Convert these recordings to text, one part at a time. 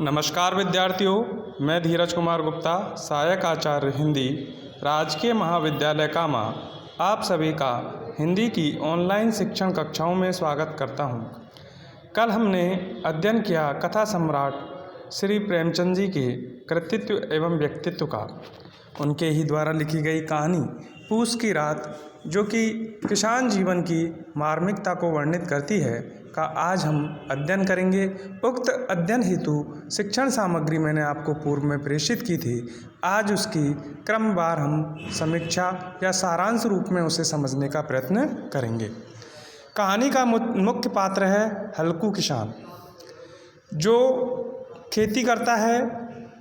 नमस्कार विद्यार्थियों, मैं धीरज कुमार गुप्ता, सहायक आचार्य हिंदी, राजकीय महाविद्यालय कामा, आप सभी का हिंदी की ऑनलाइन शिक्षण कक्षाओं में स्वागत करता हूं। कल हमने अध्ययन किया कथा सम्राट श्री प्रेमचंद जी के कृतित्व एवं व्यक्तित्व का। उनके ही द्वारा लिखी गई कहानी पूस की रात, जो कि किसान जीवन की मार्मिकता को वर्णित करती है, का आज हम अध्ययन करेंगे। उक्त अध्ययन हेतु शिक्षण सामग्री मैंने आपको पूर्व में प्रेषित की थी। आज उसकी क्रमवार हम समीक्षा या सारांश रूप में उसे समझने का प्रयत्न करेंगे। कहानी का मुख्य पात्र है हल्कू किसान, जो खेती करता है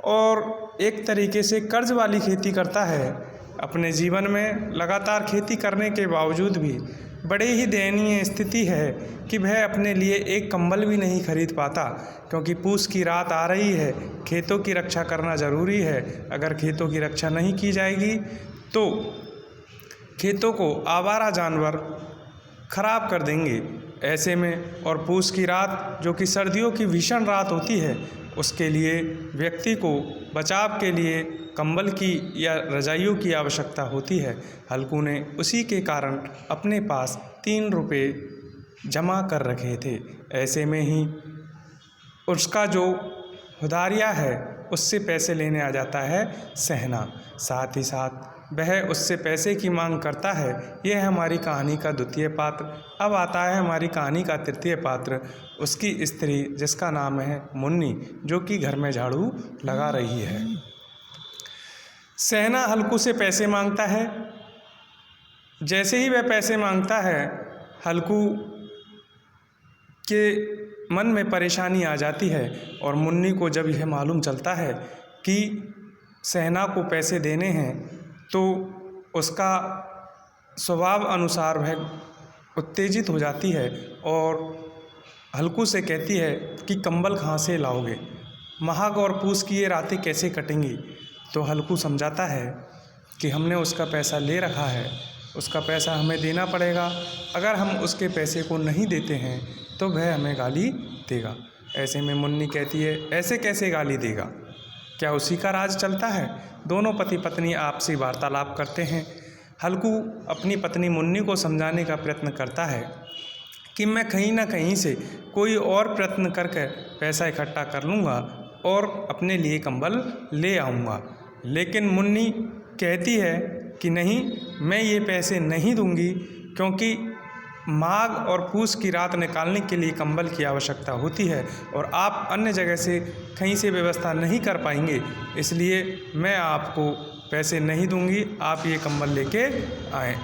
और एक तरीके से कर्ज वाली खेती करता है। अपने जीवन में लगातार खेती करने के बावजूद भी बड़े ही दयनीय स्थिति है कि वह अपने लिए एक कंबल भी नहीं खरीद पाता, क्योंकि पूस की रात आ रही है। खेतों की रक्षा करना ज़रूरी है। अगर खेतों की रक्षा नहीं की जाएगी तो खेतों को आवारा जानवर खराब कर देंगे। ऐसे में और पूस की रात, जो कि सर्दियों की भीषण रात होती है, उसके लिए व्यक्ति को बचाव के लिए कंबल की या रजाइयों की आवश्यकता होती है। हल्कू ने उसी के कारण अपने पास 3 रुपये जमा कर रखे थे। ऐसे में ही उसका जो हुदारिया है उससे पैसे लेने आ जाता है सहना। साथ ही साथ वह उससे पैसे की मांग करता है। यह हमारी कहानी का द्वितीय पात्र। अब आता है हमारी कहानी का तृतीय पात्र, उसकी स्त्री, जिसका नाम है मुन्नी, जो कि घर में झाड़ू लगा रही है। सहना हल्कू से पैसे मांगता है। जैसे ही वह पैसे मांगता है, हल्कू के मन में परेशानी आ जाती है और मुन्नी को जब यह मालूम चलता है कि सहना को पैसे देने हैं, तो उसका स्वभाव अनुसार वह उत्तेजित हो जाती है और हल्कू से कहती है कि कंबल कहाँ से लाओगे, माघ और पूस की ये रातें कैसे कटेंगी। तो हल्कू समझाता है कि हमने उसका पैसा ले रखा है, उसका पैसा हमें देना पड़ेगा। अगर हम उसके पैसे को नहीं देते हैं तो वह हमें गाली देगा। ऐसे में मुन्नी कहती है, ऐसे कैसे गाली देगा, क्या उसी का राज चलता है। दोनों पति पत्नी आपसी वार्तालाप करते हैं। हल्कू अपनी पत्नी मुन्नी को समझाने का प्रयत्न करता है कि मैं कहीं ना कहीं से कोई और प्रयत्न करके पैसा इकट्ठा कर लूँगा और अपने लिए कंबल ले आऊँगा। लेकिन मुन्नी कहती है कि नहीं, मैं ये पैसे नहीं दूंगी, क्योंकि माघ और पूस की रात निकालने के लिए कंबल की आवश्यकता होती है और आप अन्य जगह से कहीं से व्यवस्था नहीं कर पाएंगे, इसलिए मैं आपको पैसे नहीं दूंगी, आप ये कंबल लेके आएँ।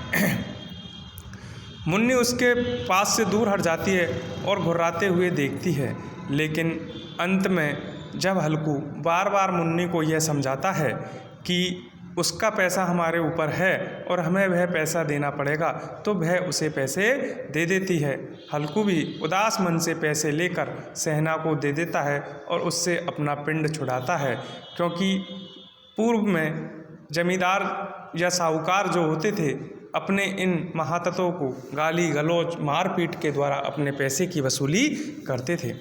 मुन्नी उसके पास से दूर हट जाती है और घुर्राते हुए देखती है। लेकिन अंत में जब हल्कू बार बार मुन्नी को यह समझाता है कि उसका पैसा हमारे ऊपर है और हमें वह पैसा देना पड़ेगा, तो वह उसे पैसे दे देती है। हल्कू भी उदास मन से पैसे लेकर सहना को दे देता है और उससे अपना पिंड छुड़ाता है, क्योंकि पूर्व में जमींदार या साहूकार जो होते थे, अपने इन महाततों को गाली गलौज मारपीट के द्वारा अपने पैसे की वसूली करते थे।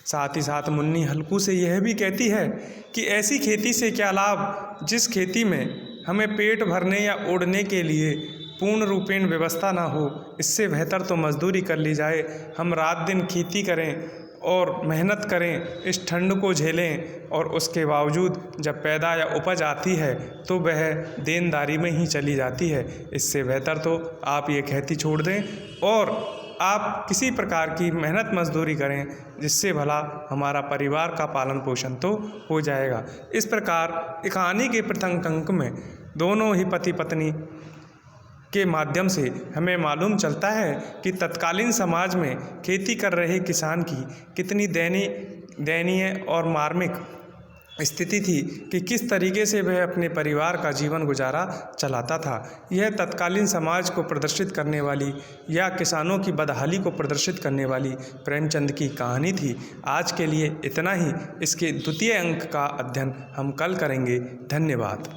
साथ ही साथ मुन्नी हल्कू से यह भी कहती है कि ऐसी खेती से क्या लाभ जिस खेती में हमें पेट भरने या ओढ़ने के लिए पूर्ण रूपेण व्यवस्था ना हो। इससे बेहतर तो मजदूरी कर ली जाए। हम रात दिन खेती करें और मेहनत करें, इस ठंड को झेलें, और उसके बावजूद जब पैदा या उपज आती है तो वह देनदारी में ही चली जाती है। इससे बेहतर तो आप ये खेती छोड़ दें और आप किसी प्रकार की मेहनत मजदूरी करें, जिससे भला हमारा परिवार का पालन पोषण तो हो जाएगा। इस प्रकार कहानी के प्रथम अंक में दोनों ही पति पत्नी के माध्यम से हमें मालूम चलता है कि तत्कालीन समाज में खेती कर रहे किसान की कितनी दयनीय और मार्मिक स्थिति थी कि किस तरीके से वह अपने परिवार का जीवन गुजारा चलाता था। यह तत्कालीन समाज को प्रदर्शित करने वाली या किसानों की बदहाली को प्रदर्शित करने वाली प्रेमचंद की कहानी थी। आज के लिए इतना ही। इसके द्वितीय अंक का अध्ययन हम कल करेंगे। धन्यवाद।